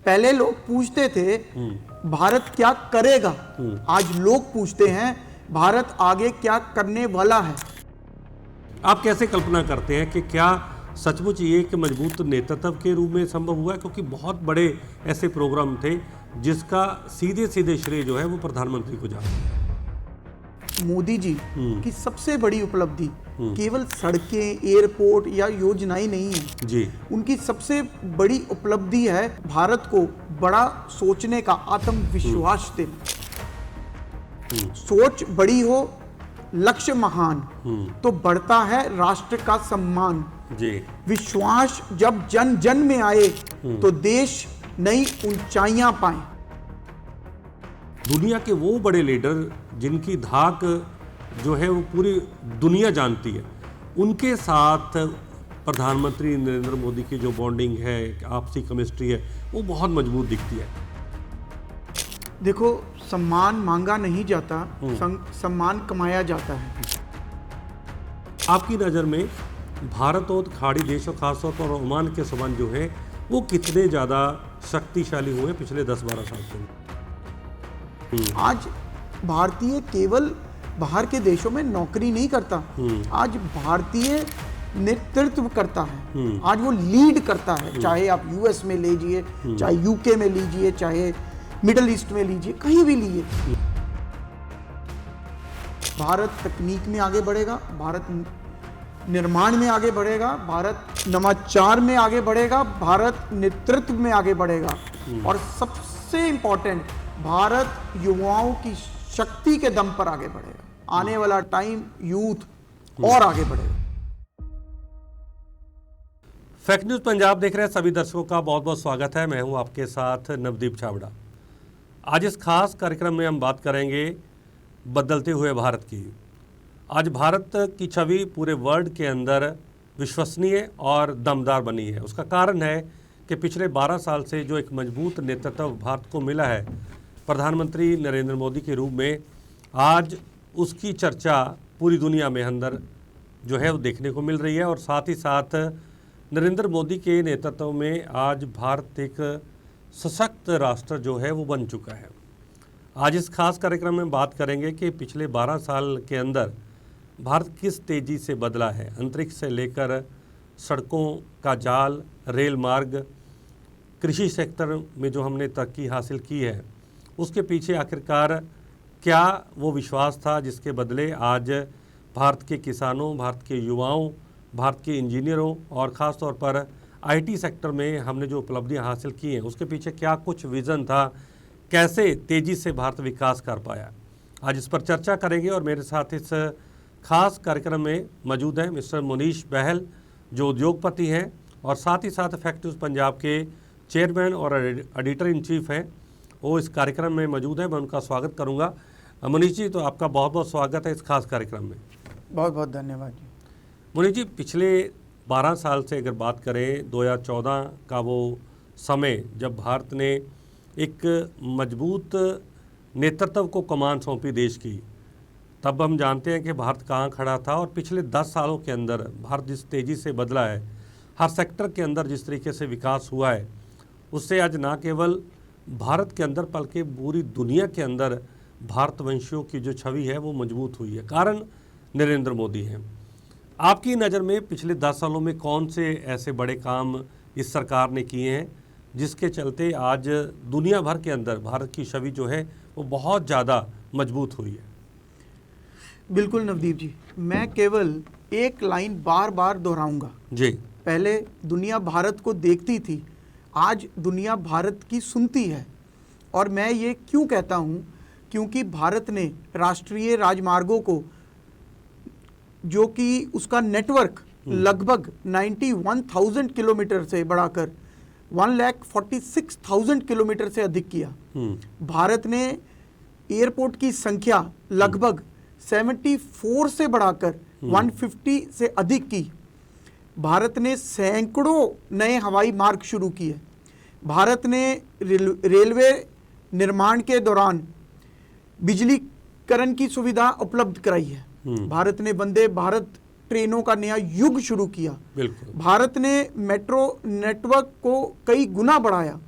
पहले लोग पूछते थे भारत क्या करेगा, आज लोग पूछते हैं भारत आगे क्या करने वाला है। आप कैसे कल्पना करते हैं कि क्या सचमुच ये एक मजबूत नेतृत्व के रूप में संभव हुआ है? क्योंकि बहुत बड़े ऐसे प्रोग्राम थे जिसका सीधे सीधे श्रेय जो है वो प्रधानमंत्री को जाता है। मोदी जी की सबसे बड़ी उपलब्धि केवल सड़कें, एयरपोर्ट या योजनाएं नहीं है जी। उनकी सबसे बड़ी उपलब्धि है भारत को बड़ा सोचने का आत्मविश्वास देना। सोच बड़ी हो, लक्ष्य महान, तो बढ़ता है राष्ट्र का सम्मान जी। विश्वास जब जन जन में आए तो देश नई ऊंचाइयां पाए। दुनिया के वो बड़े लीडर जिनकी धाक जो है वो पूरी दुनिया जानती है, उनके साथ प्रधानमंत्री नरेंद्र मोदी की जो बॉन्डिंग है, आपसी केमिस्ट्री है, वो बहुत मजबूत दिखती है। देखो, सम्मान मांगा नहीं जाता, सम्मान कमाया जाता है। आपकी नज़र में भारत और खाड़ी देश और खासतौर पर ओमान के संबंध जो है वो कितने ज़्यादा शक्तिशाली हुए पिछले 10-12 साल से? आज भारतीय केवल बाहर के देशों में नौकरी नहीं करता, आज भारतीय नेतृत्व करता है, आज वो लीड करता है। चाहे आप यूएस में लीजिए, चाहे यूके में लीजिए, चाहे मिडिल ईस्ट में लीजिए, कहीं भी लीजिए। भारत तकनीक में आगे बढ़ेगा, भारत निर्माण में आगे बढ़ेगा, भारत नवाचार में आगे बढ़ेगा, भारत नेतृत्व में आगे बढ़ेगा, और सबसे इंपॉर्टेंट, भारत युवाओं की शक्ति के दम पर आगे बढ़ेगा। आने वाला टाइम यूथ और आगे बढ़ेगा। फैक्ट न्यूज पंजाब देख रहे हैं सभी दर्शकों का बहुत बहुत स्वागत है। मैं हूं आपके साथ नवदीप छाबड़ा। आज इस खास कार्यक्रम में हम बात करेंगे बदलते हुए भारत की। आज भारत की छवि पूरे वर्ल्ड के अंदर विश्वसनीय और दमदार बनी है। उसका कारण है कि पिछले 12 साल से जो एक मजबूत नेतृत्व भारत को मिला है प्रधानमंत्री नरेंद्र मोदी के रूप में, आज उसकी चर्चा पूरी दुनिया में अंदर जो है वो देखने को मिल रही है। और साथ ही साथ नरेंद्र मोदी के नेतृत्व में आज भारत एक सशक्त राष्ट्र जो है वो बन चुका है। आज इस खास कार्यक्रम में बात करेंगे कि पिछले 12 साल के अंदर भारत किस तेज़ी से बदला है। अंतरिक्ष से लेकर सड़कों का जाल, रेल मार्ग, कृषि सेक्टर में जो हमने तरक्की हासिल की है, उसके पीछे आखिरकार क्या वो विश्वास था जिसके बदले आज भारत के किसानों, भारत के युवाओं, भारत के इंजीनियरों और ख़ास तौर पर आईटी सेक्टर में हमने जो उपलब्धियां हासिल की हैं, उसके पीछे क्या कुछ विज़न था, कैसे तेज़ी से भारत विकास कर पाया। आज इस पर चर्चा करेंगे और मेरे साथ इस खास कार्यक्रम में मौजूद हैं मिस्टर मुनीश बहल, जो उद्योगपति हैं और साथ ही साथ फैक्ट न्यूज़ पंजाब के चेयरमैन और एडिटर इन चीफ हैं। वो इस कार्यक्रम में मौजूद है, मैं उनका स्वागत करूंगा। मुनीश जी, तो आपका बहुत बहुत स्वागत है इस खास कार्यक्रम में। बहुत बहुत धन्यवाद जी। मुनीश जी, पिछले 12 साल से अगर बात करें, 2014 का वो समय जब भारत ने एक मजबूत नेतृत्व को कमान सौंपी देश की, तब हम जानते हैं कि भारत कहाँ खड़ा था। और पिछले 10 सालों के अंदर भारत जिस तेज़ी से बदला है, हर सेक्टर के अंदर जिस तरीके से विकास हुआ है, उससे आज ना केवल भारत के अंदर बल्कि पूरी दुनिया के अंदर भारतवंशियों की जो छवि है वो मजबूत हुई है। कारण नरेंद्र मोदी हैं। आपकी नज़र में पिछले 10 सालों में कौन से ऐसे बड़े काम इस सरकार ने किए हैं जिसके चलते आज दुनिया भर के अंदर भारत की छवि जो है वो बहुत ज़्यादा मजबूत हुई है? बिल्कुल नवदीप जी, मैं केवल एक लाइन बार बार दोहराऊंगा जी। पहले दुनिया भारत को देखती थी, आज दुनिया भारत की सुनती है। और मैं ये क्यों कहता हूँ, क्योंकि भारत ने राष्ट्रीय राजमार्गों को, जो कि उसका नेटवर्क लगभग 91,000 किलोमीटर से बढ़ाकर 1,46,000 किलोमीटर से अधिक किया। भारत ने एयरपोर्ट की संख्या लगभग 74 से बढ़ाकर 150 से अधिक की। भारत ने सैकड़ों नए हवाई मार्ग शुरू किए। भारत ने रेलवे निर्माण के दौरान बिजलीकरण की सुविधा उपलब्ध कराई है। भारत ने वंदे भारत ट्रेनों का नया युग शुरू किया। बिल्कुल। भारत ने मेट्रो नेटवर्क को कई गुना बढ़ाया।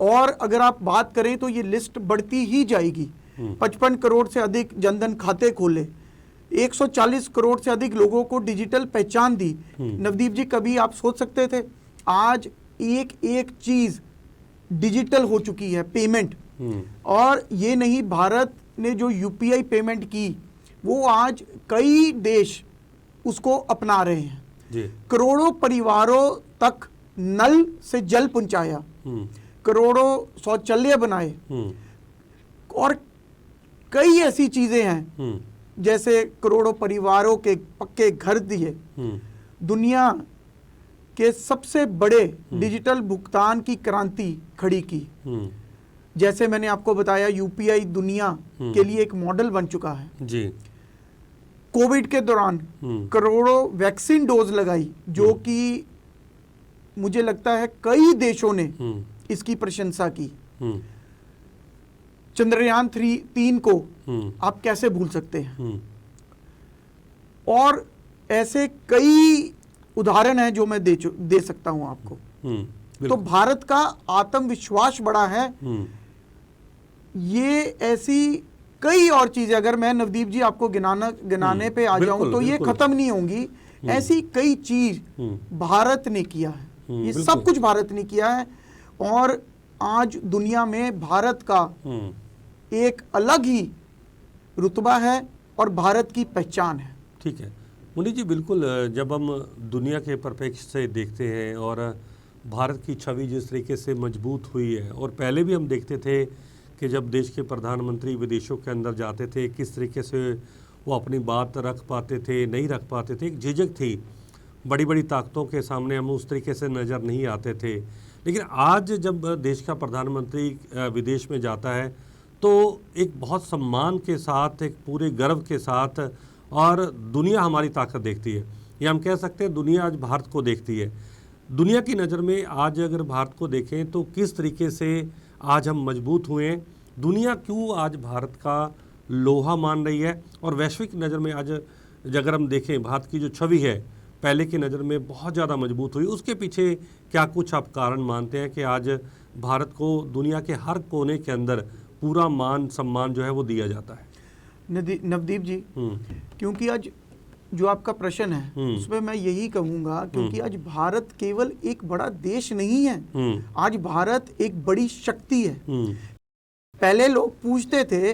और अगर आप बात करें तो ये लिस्ट बढ़ती ही जाएगी। 55 करोड़ से अधिक जनधन खाते खोले, 140 करोड़ से अधिक लोगों को डिजिटल पहचान दी। नवदीप जी, कभी आप सोच सकते थे? आज एक एक चीज डिजिटल हो चुकी है, पेमेंट। और ये नहीं, भारत ने जो यूपीआई पेमेंट की वो आज कई देश उसको अपना रहे हैं जी। करोड़ों परिवारों तक नल से जल पहुंचाया, करोड़ों शौचालय बनाए, और कई ऐसी चीजें हैं जैसे करोड़ों परिवारों के पक्के घर दिए। दुनिया के सबसे बड़े डिजिटल भुगतान की क्रांति खड़ी की। जैसे मैंने आपको बताया, यूपीआई दुनिया के लिए एक मॉडल बन चुका है जी। कोविड के दौरान करोड़ों वैक्सीन डोज लगाई, जो कि मुझे लगता है कई देशों ने इसकी प्रशंसा की। चंद्रयान 3 को आप कैसे भूल सकते हैं? और ऐसे कई उदाहरण हैं जो मैं दे सकता हूं आपको। तो भारत का आत्मविश्वास बढ़ा है। ये ऐसी कई और चीजें, अगर मैं नवदीप जी आपको गिनाने पे आ जाऊं तो ये खत्म नहीं होंगी। ऐसी कई चीज भारत ने किया है, ये सब कुछ भारत ने किया है। और आज दुनिया में भारत का एक अलग ही रुतबा है और भारत की पहचान है। ठीक है मुनि जी, बिल्कुल। जब हम दुनिया के परिप्रेक्ष्य से देखते हैं और भारत की छवि जिस तरीके से मजबूत हुई है, और पहले भी हम देखते थे कि जब देश के प्रधानमंत्री विदेशों के अंदर जाते थे, किस तरीके से वो अपनी बात रख पाते थे, नहीं रख पाते थे, एक झिझक थी। बड़ी बड़ी ताकतों के सामने हम उस तरीके से नज़र नहीं आते थे। लेकिन आज जब देश का प्रधानमंत्री विदेश में जाता है तो एक बहुत सम्मान के साथ, एक पूरे गर्व के साथ, और दुनिया हमारी ताकत देखती है, या हम कह सकते हैं दुनिया आज भारत को देखती है। दुनिया की नज़र में आज अगर भारत को देखें तो किस तरीके से आज हम मजबूत हुए हैं, दुनिया क्यों आज भारत का लोहा मान रही है, और वैश्विक नज़र में आज अगर हम देखें भारत की जो छवि है पहले की नज़र में बहुत ज़्यादा मजबूत हुई, उसके पीछे क्या कुछ आप कारण मानते हैं कि आज भारत को दुनिया के हर कोने के अंदर पूरा मान सम्मान जो है वो दिया जाता है? नवदीप जी, क्योंकि आज जो आपका प्रश्न है उसमें मैं यही कहूंगा, क्योंकि आज भारत केवल एक बड़ा देश नहीं है, आज भारत एक बड़ी शक्ति है। पहले लोग पूछते थे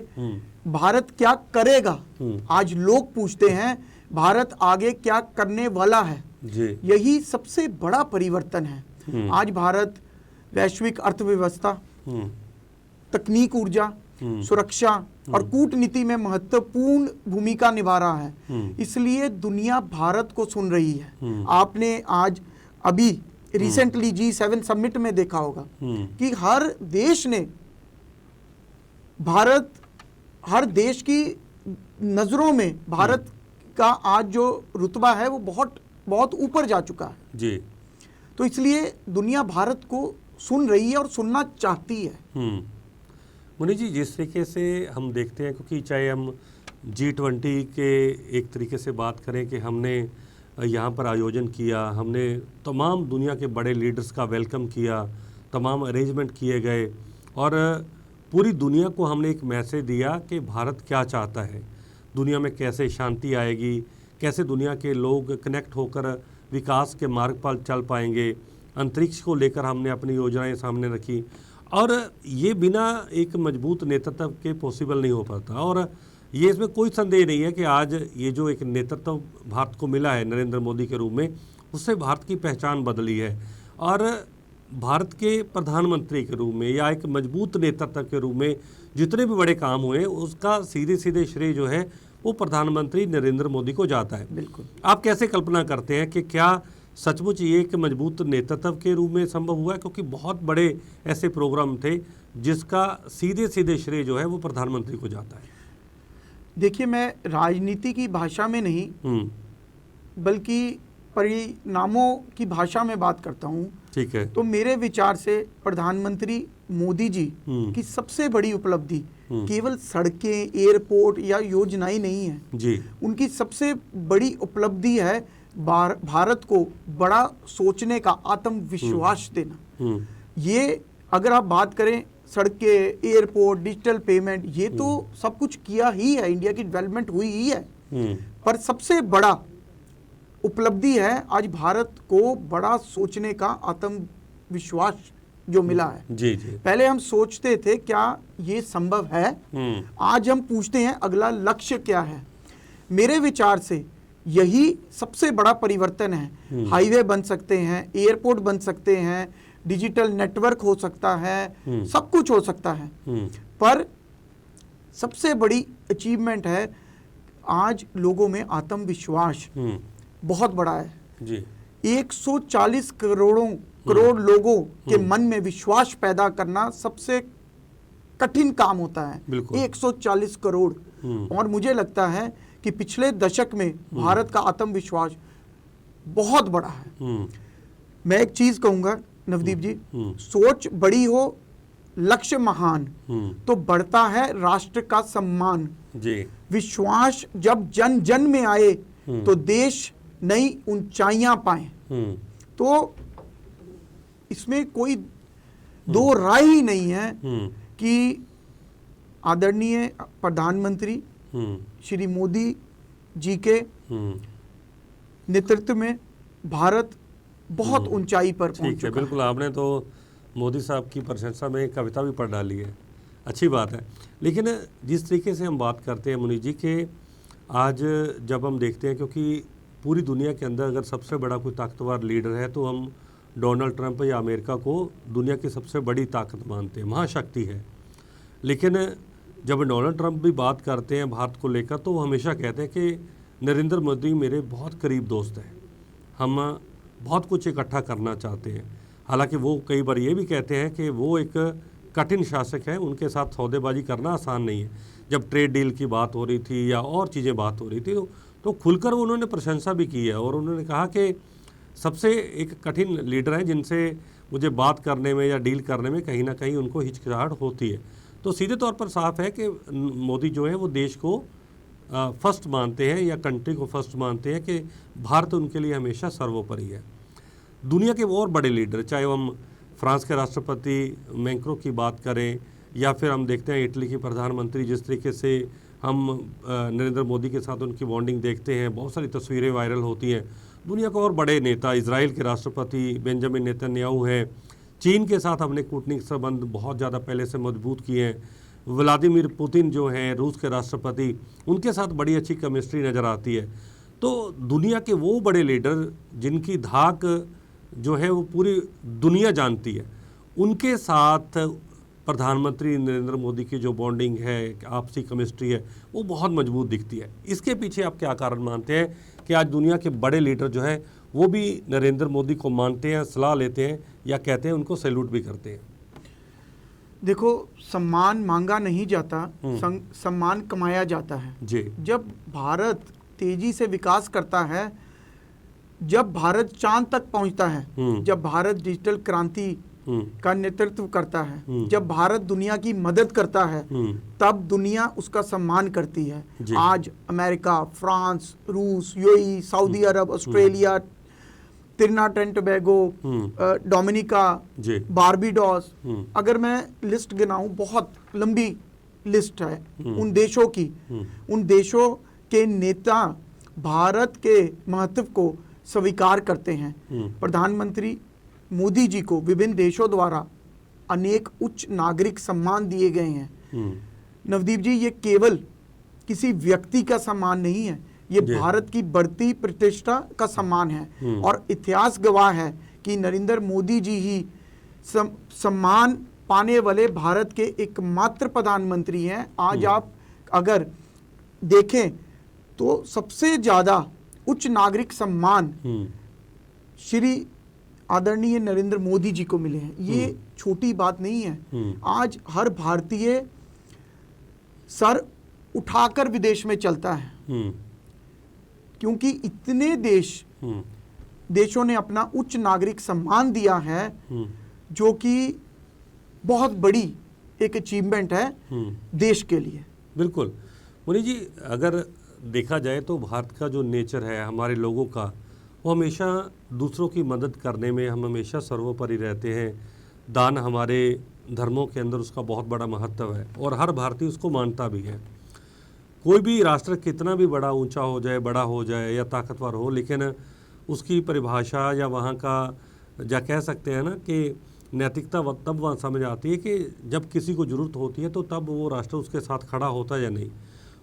भारत क्या करेगा, आज लोग पूछते हैं भारत आगे क्या करने वाला है जी। यही सबसे बड़ा परिवर्तन है। आज भारत वैश्विक अर्थव्यवस्था, तकनीक, ऊर्जा, सुरक्षा और कूटनीति में महत्वपूर्ण भूमिका निभा रहा है। इसलिए दुनिया भारत को सुन रही है। आपने आज अभी रिसेंटली G7 समिट में देखा होगा कि हर देश ने हर देश की नजरों में भारत का आज जो रुतबा है वो बहुत बहुत ऊपर जा चुका है जी। तो इसलिए दुनिया भारत को सुन रही है और सुनना चाहती है। मुनि जी, जिस तरीके से हम देखते हैं, क्योंकि चाहे हम G20 के एक तरीके से बात करें कि हमने यहाँ पर आयोजन किया, हमने तमाम दुनिया के बड़े लीडर्स का वेलकम किया, तमाम अरेंजमेंट किए गए, और पूरी दुनिया को हमने एक मैसेज दिया कि भारत क्या चाहता है, दुनिया में कैसे शांति आएगी, कैसे दुनिया के लोग कनेक्ट होकर विकास के मार्ग पर चल पाएंगे। अंतरिक्ष को लेकर हमने अपनी योजनाएं सामने रखी, और ये बिना एक मजबूत नेतृत्व के पॉसिबल नहीं हो पाता। और ये इसमें कोई संदेह नहीं है कि आज ये जो एक नेतृत्व भारत को मिला है नरेंद्र मोदी के रूप में, उससे भारत की पहचान बदली है। और भारत के प्रधानमंत्री के रूप में या एक मजबूत नेतृत्व के रूप में जितने भी बड़े काम हुए उसका सीधे सीधे श्रेय जो है वो प्रधानमंत्री नरेंद्र मोदी को जाता है। बिल्कुल। आप कैसे कल्पना करते हैं कि क्या सचमुच ये एक मजबूत नेतृत्व के रूप में संभव हुआ है? क्योंकि बहुत बड़े ऐसे प्रोग्राम थे जिसका सीधे सीधे श्रेय जो है वो प्रधानमंत्री को जाता है। देखिए, मैं राजनीति की भाषा में नहीं बल्कि परिणामों की भाषा में बात करता हूँ। ठीक है। तो मेरे विचार से प्रधानमंत्री मोदी जी की सबसे बड़ी उपलब्धि केवल सड़कें, एयरपोर्ट या योजनाएं नहीं है जी। उनकी सबसे बड़ी उपलब्धि है भारत को बड़ा सोचने का आत्मविश्वास देना। ये अगर आप बात करें सड़कें, एयरपोर्ट, डिजिटल पेमेंट, ये तो सब कुछ किया ही है, इंडिया की डेवलपमेंट हुई ही है। पर सबसे बड़ा उपलब्धि है आज भारत को बड़ा सोचने का आत्मविश्वास जो मिला है। जी जी। पहले हम सोचते थे क्या ये संभव है, आज हम पूछते हैं अगला लक्ष्य क्या है। मेरे विचार से यही सबसे बड़ा परिवर्तन है। हाईवे बन सकते हैं, एयरपोर्ट बन सकते हैं, डिजिटल नेटवर्क हो सकता है, सब कुछ हो सकता है। पर सबसे बड़ी अचीवमेंट है आज लोगों में आत्मविश्वास बहुत बड़ा है जी। 140 करोड़ लोगों के मन में विश्वास पैदा करना सबसे कठिन काम होता है। 140 करोड़। और मुझे लगता है कि पिछले दशक में भारत का आत्मविश्वास बहुत बड़ा है। मैं एक चीज कहूंगा नवदीप जी, सोच बड़ी हो, लक्ष्य महान, तो बढ़ता है राष्ट्र का सम्मान जी। विश्वास जब जन जन में आए तो देश नई ऊंचाइयां पाए। तो इसमें कोई दो राय ही नहीं है कि आदरणीय प्रधानमंत्री श्री मोदी जी के नेतृत्व में भारत बहुत ऊंचाई पर पहुंच ठीक है, बिल्कुल। आपने तो मोदी साहब की प्रशंसा में एक कविता भी पढ़ डाली है, अच्छी बात है। लेकिन जिस तरीके से हम बात करते हैं मुनि जी के, आज जब हम देखते हैं, क्योंकि पूरी दुनिया के अंदर अगर सबसे बड़ा कोई ताकतवर लीडर है तो हम डोनाल्ड ट्रंप या अमेरिका को दुनिया की सबसे बड़ी ताकत मानते हैं, महाशक्ति है। लेकिन जब डोनाल्ड ट्रंप भी बात करते हैं भारत को लेकर तो वो हमेशा कहते हैं कि नरेंद्र मोदी मेरे बहुत करीब दोस्त हैं, हम बहुत कुछ इकट्ठा करना चाहते हैं। हालांकि वो कई बार ये भी कहते हैं कि वो एक कठिन शासक है, उनके साथ सौदेबाजी करना आसान नहीं है। जब ट्रेड डील की बात हो रही थी या और चीज़ें बात हो रही थी तो खुलकर उन्होंने प्रशंसा भी की है और उन्होंने कहा कि सबसे एक कठिन लीडर हैं जिनसे मुझे बात करने में या डील करने में कहीं ना कहीं उनको हिचकिचाहट होती है। तो सीधे तौर पर साफ है कि मोदी जो है वो देश को फर्स्ट मानते हैं या कंट्री को फर्स्ट मानते हैं कि भारत उनके लिए हमेशा सर्वोपरि है। दुनिया के और बड़े लीडर, चाहे हम फ्रांस के राष्ट्रपति मैक्रों की बात करें या फिर हम देखते हैं इटली के प्रधानमंत्री, जिस तरीके से हम नरेंद्र मोदी के साथ उनकी बॉन्डिंग देखते हैं, बहुत सारी तस्वीरें वायरल होती हैं। दुनिया के और बड़े नेता, इजराइल के राष्ट्रपति बेंजामिन नेतन्याहू हैं, चीन के साथ हमने कूटनीतिक संबंध बहुत ज़्यादा पहले से मजबूत किए हैं, व्लादिमीर पुतिन जो हैं रूस के राष्ट्रपति, उनके साथ बड़ी अच्छी केमिस्ट्री नज़र आती है। तो दुनिया के वो बड़े लीडर जिनकी धाक जो है वो पूरी दुनिया जानती है, उनके साथ प्रधानमंत्री नरेंद्र मोदी की जो बॉन्डिंग है, आपसी केमिस्ट्री है, वो बहुत मजबूत दिखती है। इसके पीछे आप क्या कारण मानते हैं कि आज दुनिया के बड़े लीडर जो है वो भी नरेंद्र मोदी को मानते हैं, सलाह लेते हैं या कहते हैं उनको सैल्यूट भी करते हैं? देखो, सम्मान मांगा नहीं जाता, सम्मान कमाया जाता है जी। जब भारत तेजी से विकास करता है, जब भारत चांद तक पहुंचता है, जब भारत डिजिटल क्रांति का नेतृत्व करता है, जब भारत दुनिया की मदद करता है, तब दुनिया उसका सम्मान करती है। आज अमेरिका, फ्रांस, रूस, UAE, Saudi Arab, Australia, Trinidad and Tobago, Dominica, Barbados, अगर मैं लिस्ट गिनाऊं बहुत लंबी लिस्ट है उन देशों की। उन देशों के नेता भारत के महत्व को स्वीकार करते हैं। प्रधानमंत्री मोदी जी को विभिन्न देशों द्वारा अनेक उच्च नागरिक सम्मान दिए गए हैं। नवदीप जी, ये केवल किसी व्यक्ति का सम्मान नहीं है, ये भारत की बढ़ती प्रतिष्ठा का सम्मान है। और इतिहास गवाह है कि नरेंद्र मोदी जी ही सम्मान पाने वाले भारत के एकमात्र प्रधानमंत्री हैं। आज आप अगर देखें तो सबसे ज्यादा उच्च नागरिक सम्मान श्री आदरणीय नरेंद्र मोदी जी को मिले हैं। ये छोटी बात नहीं है। आज हर भारतीय सर उठाकर विदेश में चलता है, क्योंकि इतने देशों ने अपना उच्च नागरिक सम्मान दिया है, जो कि बहुत बड़ी एक अचीवमेंट है देश के लिए। बिल्कुल मुनि जी, अगर देखा जाए तो भारत का जो नेचर है हमारे लोगों का, वो हमेशा दूसरों की मदद करने में हम हमेशा सर्वोपरि रहते हैं। दान हमारे धर्मों के अंदर उसका बहुत बड़ा महत्व है और हर भारतीय उसको मानता भी है। कोई भी राष्ट्र कितना भी बड़ा ऊंचा हो जाए, बड़ा हो जाए या ताकतवर हो, लेकिन उसकी परिभाषा या वहाँ का या कह सकते हैं ना कि नैतिकता तब वहाँ समझ आती है कि जब किसी को ज़रूरत होती है तो तब वो राष्ट्र उसके साथ खड़ा होता है या नहीं।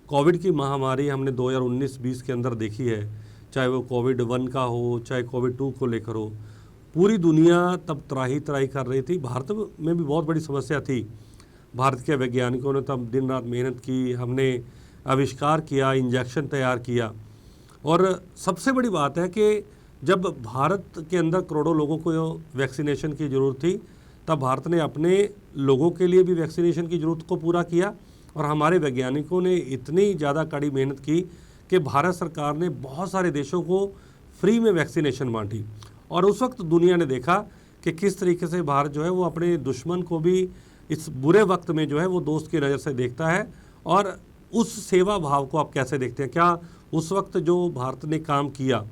कोविड की महामारी हमने 2019-20 के अंदर देखी है, चाहे वो कोविड 1 का हो, चाहे कोविड 2 को लेकर हो, पूरी दुनिया तब त्राही कर रही थी। भारत में भी बहुत बड़ी समस्या थी। भारत के वैज्ञानिकों ने तब दिन रात मेहनत की, हमने आविष्कार किया, इंजेक्शन तैयार किया। और सबसे बड़ी बात है कि जब भारत के अंदर करोड़ों लोगों को वैक्सीनेशन की ज़रूरत थी, तब भारत ने अपने लोगों के लिए भी वैक्सीनेशन की ज़रूरत को पूरा किया। और हमारे वैज्ञानिकों ने इतनी ज़्यादा कड़ी मेहनत की कि भारत सरकार ने बहुत सारे देशों को फ्री में वैक्सीनेशन बांटी। और उस वक्त दुनिया ने देखा कि किस तरीके से भारत जो है वो अपने दुश्मन को भी इस बुरे वक्त में जो है वो दोस्त की नज़र से देखता है। और उस सेवा भाव को आप कैसे देखते हैं? क्या उस वक्त जो भारत ने काम किया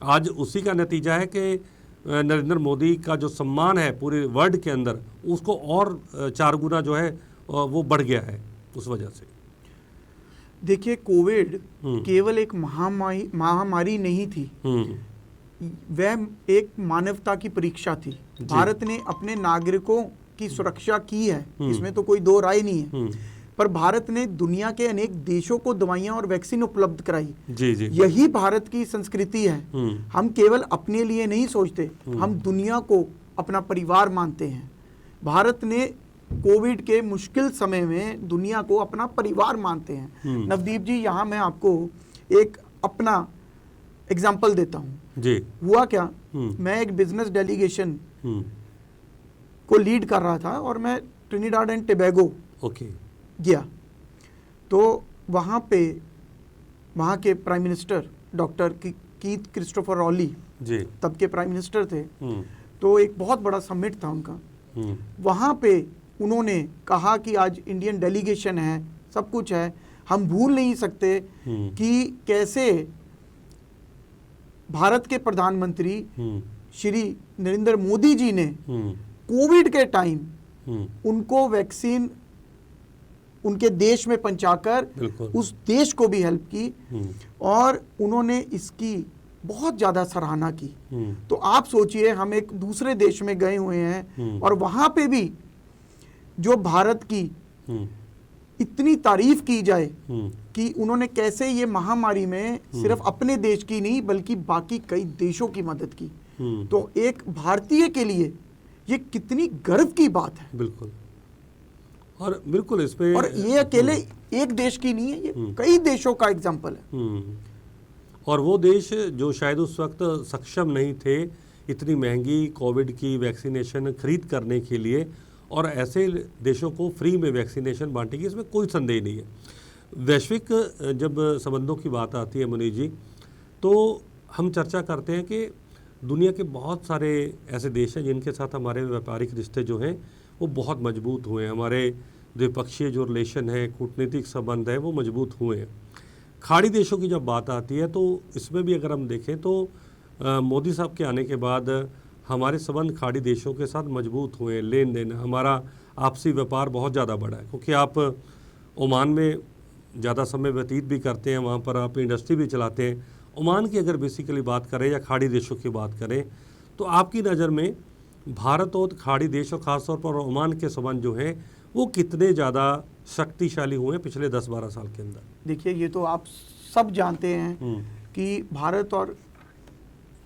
आज उसी का नतीजा है कि नरेंद्र मोदी का जो सम्मान है पूरे वर्ल्ड के अंदर उसको और 4 गुना जो है वो बढ़ गया है उस वजह से? देखिए, कोविड केवल एक महामारी नहीं थी, वह एक मानवता की परीक्षा थी। भारत ने अपने नागरिकों की सुरक्षा की है, इसमें तो कोई दो राय नहीं है। पर भारत ने दुनिया के अनेक देशों को दवाइयां और वैक्सीन उपलब्ध कराई। जी जी। यही भारत की संस्कृति है। हम केवल अपने लिए नहीं सोचते, हम दुनिया को अपना परिवार मानते हैं। भारत ने कोविड के मुश्किल समय में दुनिया को अपना परिवार मानते हैं। नवदीप जी, यहाँ मैं आपको एक अपना एग्जाम्पल देता हूँ जी। हुआ क्या, मैं एक बिजनेस डेलीगेशन को लीड कर रहा था और मैं ट्रिनिडाड एंड टोबैगो गया। तो वहाँ पे वहाँ के prime minister doctor Keith Christopher Rowley ji तब के प्राइम मिनिस्टर थे। तो एक बहुत बड़ा समिट था उनका। वहाँ पे उन्होंने कहा कि आज इंडियन डेलीगेशन है, सब कुछ है, हम भूल नहीं सकते कि कैसे भारत के प्रधानमंत्री श्री नरेंद्र मोदी जी ने कोविड के टाइम उनको वैक्सीन उनके देश में पहुंचाकर उस देश को भी हेल्प की और उन्होंने इसकी बहुत ज़्यादा सराहना की। तो आप सोचिए, हम एक दूसरे देश में गए हुए हैं और वहाँ पे भी जो भारत की इतनी तारीफ की जाए कि उन्होंने कैसे ये महामारी में सिर्फ अपने देश की नहीं बल्कि बाकी कई देशों की मदद की। तो एक भारतीय के लिए ये कितनी गर्व की बात है। बिल्कुल। और बिल्कुल इस पे, और ये अकेले एक देश की नहीं है, ये कई देशों का एग्जाम्पल है। और वो देश जो शायद उस वक्त सक्षम नहीं थे इतनी महंगी कोविड की वैक्सीनेशन खरीद करने के लिए, और ऐसे देशों को फ्री में वैक्सीनेशन बांटेगी, इसमें कोई संदेह नहीं है। वैश्विक जब संबंधों की बात आती है मुनीष जी, तो हम चर्चा करते हैं कि दुनिया के बहुत सारे ऐसे देश हैं जिनके साथ हमारे व्यापारिक रिश्ते जो हैं वो बहुत मजबूत हुए हैं। हमारे द्विपक्षीय जो रिलेशन है, कूटनीतिक संबंध है, वो मजबूत हुए हैं। खाड़ी देशों की जब बात आती है तो इसमें भी अगर हम देखें तो मोदी साहब के आने के बाद हमारे संबंध खाड़ी देशों के साथ मजबूत हुए हैं। लेन देन, हमारा आपसी व्यापार बहुत ज़्यादा बढ़ा है, क्योंकि आप ओमान में ज़्यादा समय व्यतीत भी करते हैं, वहाँ पर आप इंडस्ट्री भी चलाते हैं। ओमान की अगर बेसिकली बात करें या खाड़ी देशों की बात करें तो आपकी नज़र में भारत और खाड़ी देश और ख़ासतौर पर ओमान के संबंध जो हैं वो कितने ज़्यादा शक्तिशाली हुए हैं पिछले 10-12 साल के अंदर? देखिए, ये तो आप सब जानते हैं कि भारत और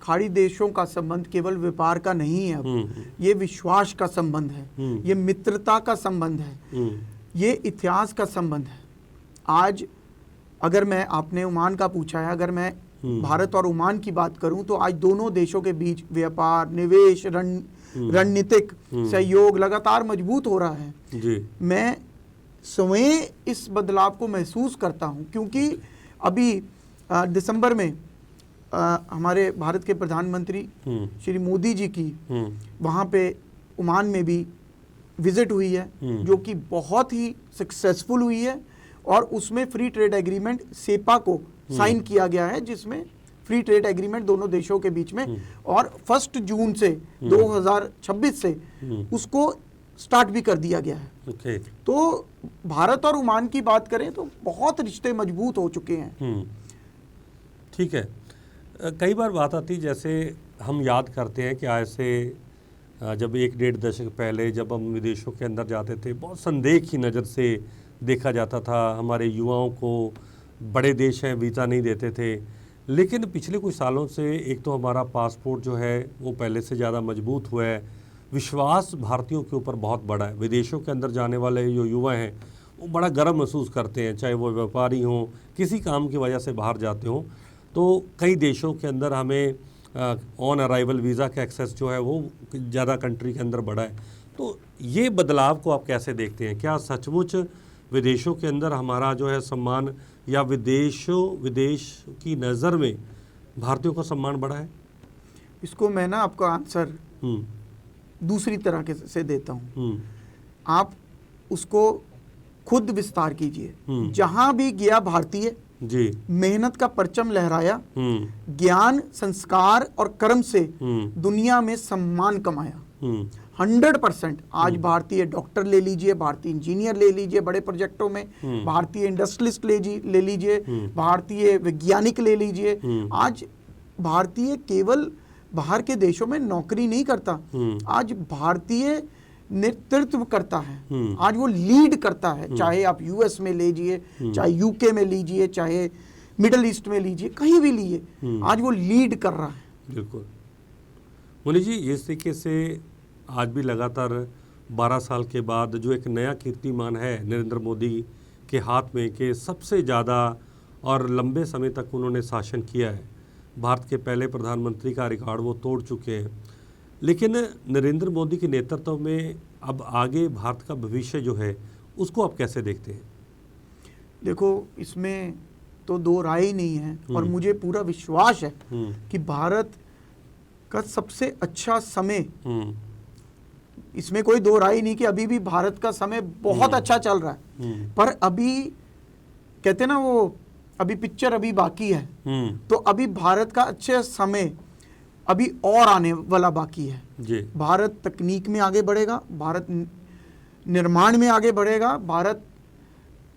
खाड़ी देशों का संबंध केवल व्यापार का नहीं है, ये विश्वास का संबंध है, ये मित्रता का संबंध है, ये इतिहास का संबंध है। आज अगर मैं, आपने ओमान का पूछा है, अगर मैं भारत और ओमान की बात करूं तो आज दोनों देशों के बीच व्यापार, निवेश, रणनीतिक सहयोग लगातार मजबूत हो रहा है जी। मैं स्वयं इस बदलाव को महसूस करता हूं, क्योंकि अभी दिसंबर में हमारे भारत के प्रधानमंत्री श्री मोदी जी की वहाँ पे ओमान में भी विजिट हुई है, जो कि बहुत ही सक्सेसफुल हुई है, और उसमें फ्री ट्रेड एग्रीमेंट सेपा को साइन किया गया है, जिसमें फ्री ट्रेड एग्रीमेंट दोनों देशों के बीच में, और 1 जून से 2026 से उसको स्टार्ट भी कर दिया गया है। ओके। तो भारत और ओमान की बात करें तो बहुत रिश्ते मजबूत हो चुके हैं। ठीक है। कई बार बात आती, जैसे हम याद करते हैं कि आज से जब 1-1.5 दशक पहले जब हम विदेशों के अंदर जाते थे, बहुत संदेह की नज़र से देखा जाता था। हमारे युवाओं को बड़े देश हैं वीज़ा नहीं देते थे। लेकिन पिछले कुछ सालों से एक तो हमारा पासपोर्ट जो है वो पहले से ज़्यादा मजबूत हुआ है, विश्वास भारतीयों के ऊपर बहुत बड़ा है। विदेशों के अंदर जाने वाले जो युवा हैं वो बड़ा गर्व महसूस करते हैं, चाहे वो व्यापारी हों, किसी काम की वजह से बाहर जाते हों। तो कई देशों के अंदर हमें ऑन अराइवल वीज़ा का एक्सेस जो है वो ज़्यादा कंट्री के अंदर बढ़ा है। तो ये बदलाव को आप कैसे देखते हैं? क्या सचमुच विदेशों के अंदर हमारा जो है सम्मान, या विदेश की नज़र में भारतीयों का सम्मान बढ़ा है? इसको मैं ना आपका आंसर दूसरी तरह के से देता हूँ। आप उसको खुद विस्तार कीजिए। जहां भी गया भारतीय जी, मेहनत का परचम लहराया, ज्ञान, संस्कार और कर्म से दुनिया में सम्मान कमाया। 100% आज भारतीय डॉक्टर ले लीजिए, भारतीय इंजीनियर ले लीजिए बड़े प्रोजेक्टों में, भारतीय इंडस्ट्रियलिस्ट ले लीजिए, भारतीय वैज्ञानिक ले लीजिए। आज भारतीय केवल बाहर के देशों में नौकरी नहीं करता, आज भारतीय नेतृत्व करता है, आज वो लीड करता है। चाहे आप यूएस में लीजिए, चाहे यूके में लीजिए, चाहे मिडल ईस्ट में लीजिए, कहीं भी लीजिए, आज वो लीड कर रहा है। बिल्कुल। मुनि जी, इस तरीके से आज भी लगातार 12 साल के बाद जो एक नया कीर्तिमान है नरेंद्र मोदी के हाथ में, कि सबसे ज़्यादा और लंबे समय तक उन्होंने शासन किया है, भारत के पहले प्रधानमंत्री का रिकॉर्ड वो तोड़ चुके हैं। लेकिन नरेंद्र मोदी के नेतृत्व में अब आगे भारत का भविष्य जो है उसको आप कैसे देखते हैं? देखो, इसमें तो दो राय ही नहीं है, और मुझे पूरा विश्वास है कि भारत का सबसे अच्छा समय, इसमें कोई दो राय नहीं कि अभी भी भारत का समय बहुत अच्छा चल रहा है। पर अभी कहते हैं ना वो, अभी पिक्चर अभी बाकी है, तो अभी भारत का अच्छा समय अभी और आने वाला बाकी है जी। भारत तकनीक में आगे बढ़ेगा, भारत निर्माण में आगे बढ़ेगा, भारत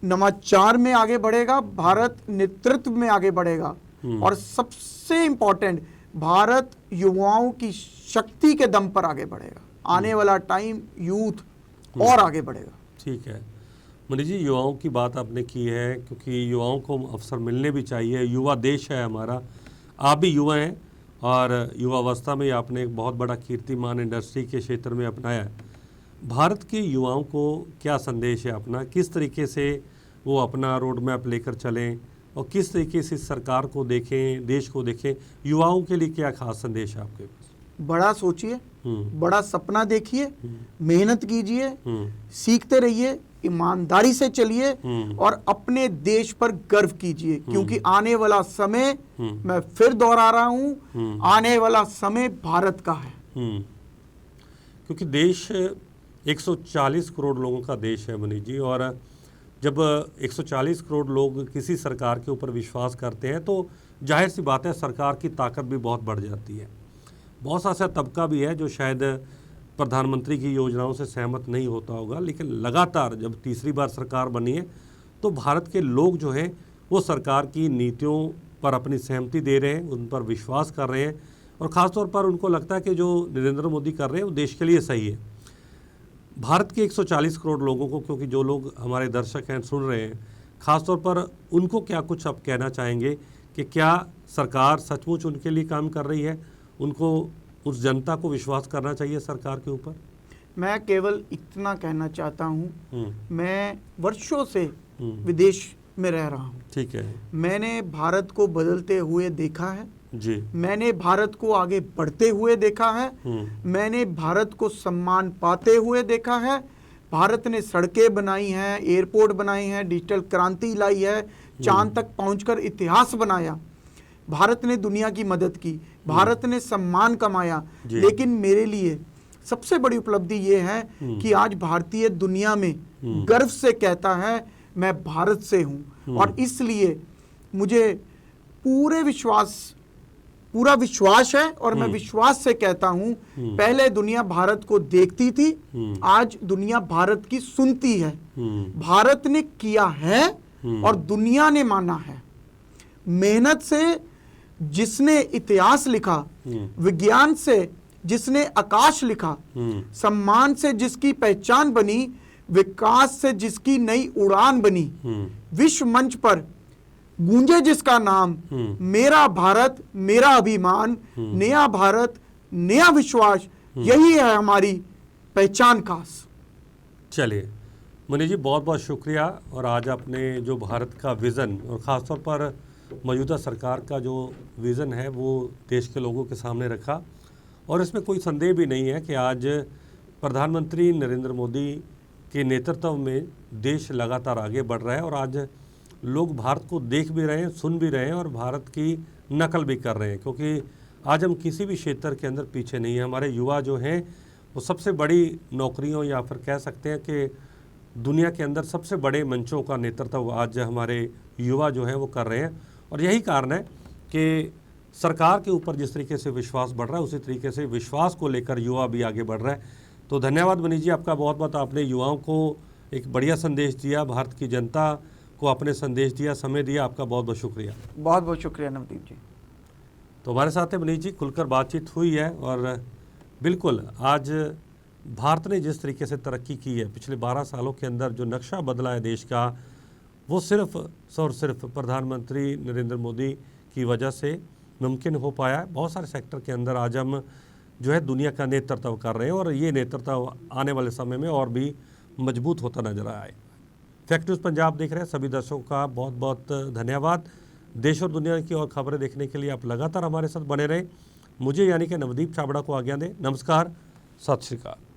नवाचार में आगे बढ़ेगा, भारत नेतृत्व में आगे बढ़ेगा, और सबसे इंपॉर्टेंट, भारत युवाओं की शक्ति के दम पर आगे बढ़ेगा। आने वाला टाइम यूथ और आगे बढ़ेगा। ठीक है मनीष जी, युवाओं की बात आपने की है, क्योंकि युवाओं को अवसर मिलने भी चाहिए। युवा देश है हमारा, आप भी युवा हैं, और युवावस्था में आपने एक बहुत बड़ा कीर्तिमान इंडस्ट्री के क्षेत्र में अपनाया है। भारत के युवाओं को क्या संदेश है अपना, किस तरीके से वो अपना रोड मैप लेकर चलें, और किस तरीके से सरकार को देखें, देश को देखें? युवाओं के लिए क्या खास संदेश है आपके पास? बड़ा सोचिए, बड़ा सपना देखिए, मेहनत कीजिए, सीखते रहिए, ईमानदारी से चलिए, और अपने देश पर गर्व कीजिए, क्योंकि आने वाला समय, मैं फिर दोहरा रहा हूं, आने वाला समय भारत का है। क्योंकि देश 140 करोड़ लोगों का देश है मनीष जी, और जब 140 करोड़ लोग किसी सरकार के ऊपर विश्वास करते हैं तो जाहिर सी बात है सरकार की ताकत भी बहुत बढ़ जाती है। बहुत सा ऐसा तबका भी है जो शायद प्रधानमंत्री की योजनाओं से सहमत नहीं होता होगा, लेकिन लगातार जब तीसरी बार सरकार बनी है तो भारत के लोग जो हैं वो सरकार की नीतियों पर अपनी सहमति दे रहे हैं, उन पर विश्वास कर रहे हैं, और ख़ासतौर पर उनको लगता है कि जो नरेंद्र मोदी कर रहे हैं वो देश के लिए सही है। भारत के 140 करोड़ लोगों को, क्योंकि जो लोग हमारे दर्शक हैं सुन रहे हैं, ख़ासतौर पर उनको क्या कुछ आप कहना चाहेंगे कि क्या सरकार सचमुच उनके लिए काम कर रही है? उनको, उस जनता को विश्वास करना चाहिए सरकार के ऊपर? मैं केवल इतना कहना चाहता हूँ, मैं वर्षों से विदेश में रह रहा हूँ। ठीक है। मैंने भारत को बदलते हुए देखा है जी। मैंने भारत को आगे बढ़ते हुए देखा है, मैंने भारत को सम्मान पाते हुए देखा है। भारत ने सड़कें बनाई हैं, एयरपोर्ट बनाए हैं, डिजिटल क्रांति लाई है, चांद तक पहुंचकर इतिहास बनाया। भारत ने दुनिया की मदद की, भारत ने सम्मान कमाया। लेकिन मेरे लिए सबसे बड़ी उपलब्धि ये है कि आज भारतीय दुनिया में गर्व से कहता है मैं भारत से हूं, और इसलिए मुझे पूरे विश्वास पूरा विश्वास है और मैं विश्वास से कहता हूं, पहले दुनिया भारत को देखती थी, आज दुनिया भारत की सुनती है। भारत ने किया है और दुनिया ने माना है। मेहनत से जिसने इतिहास लिखा, विज्ञान से जिसने आकाश लिखा, सम्मान से जिसकी पहचान बनी, विकास से जिसकी नई उड़ान बनी, विश्व मंच पर गूंजे जिसका नाम, मेरा भारत मेरा अभिमान, नया भारत नया विश्वास, यही है हमारी पहचान खास। चलिए मनीष जी, बहुत बहुत शुक्रिया। और आज आपने जो भारत का विज़न और ख़ासतौर पर मौजूदा सरकार का जो विज़न है वो देश के लोगों के सामने रखा, और इसमें कोई संदेह भी नहीं है कि आज प्रधानमंत्री नरेंद्र मोदी के नेतृत्व में देश लगातार आगे बढ़ रहा है, और आज लोग भारत को देख भी रहे हैं, सुन भी रहे हैं और भारत की नकल भी कर रहे हैं, क्योंकि आज हम किसी भी क्षेत्र के अंदर पीछे नहीं हैं। हमारे युवा जो हैं वो सबसे बड़ी नौकरियों या फिर कह सकते हैं कि दुनिया के अंदर सबसे बड़े मंचों का नेतृत्व आज हमारे युवा जो हैं वो कर रहे हैं, और यही कारण है कि सरकार के ऊपर जिस तरीके से विश्वास बढ़ रहा है, उसी तरीके से विश्वास को लेकर युवा भी आगे बढ़ रहा है। तो धन्यवाद मनीष जी आपका बहुत बहुत, आपने युवाओं को एक बढ़िया संदेश दिया, भारत की जनता को आपने संदेश दिया, समय दिया, आपका बहुत बहुत शुक्रिया। बहुत बहुत शुक्रिया नवदीप जी। तो हमारे साथ है मनीष जी, खुलकर बातचीत हुई है, और बिल्कुल आज भारत ने जिस तरीके से तरक्की की है पिछले 12 सालों के अंदर, जो नक्शा बदला है देश का, वो सिर्फ और सिर्फ प्रधानमंत्री नरेंद्र मोदी की वजह से मुमकिन हो पाया है। बहुत सारे सेक्टर के अंदर आज हम जो है दुनिया का नेतृत्व कर रहे हैं, और ये नेतृत्व आने वाले समय में और भी मजबूत होता नजर आए। फैक्ट न्यूज़ पंजाब देख रहे हैं सभी दर्शकों का बहुत बहुत धन्यवाद। देश और दुनिया की और खबरें देखने के लिए आप लगातार हमारे साथ बने रहें। मुझे यानी कि नवदीप छाबड़ा को आज्ञा दें। नमस्कार, सत श्री अकाल।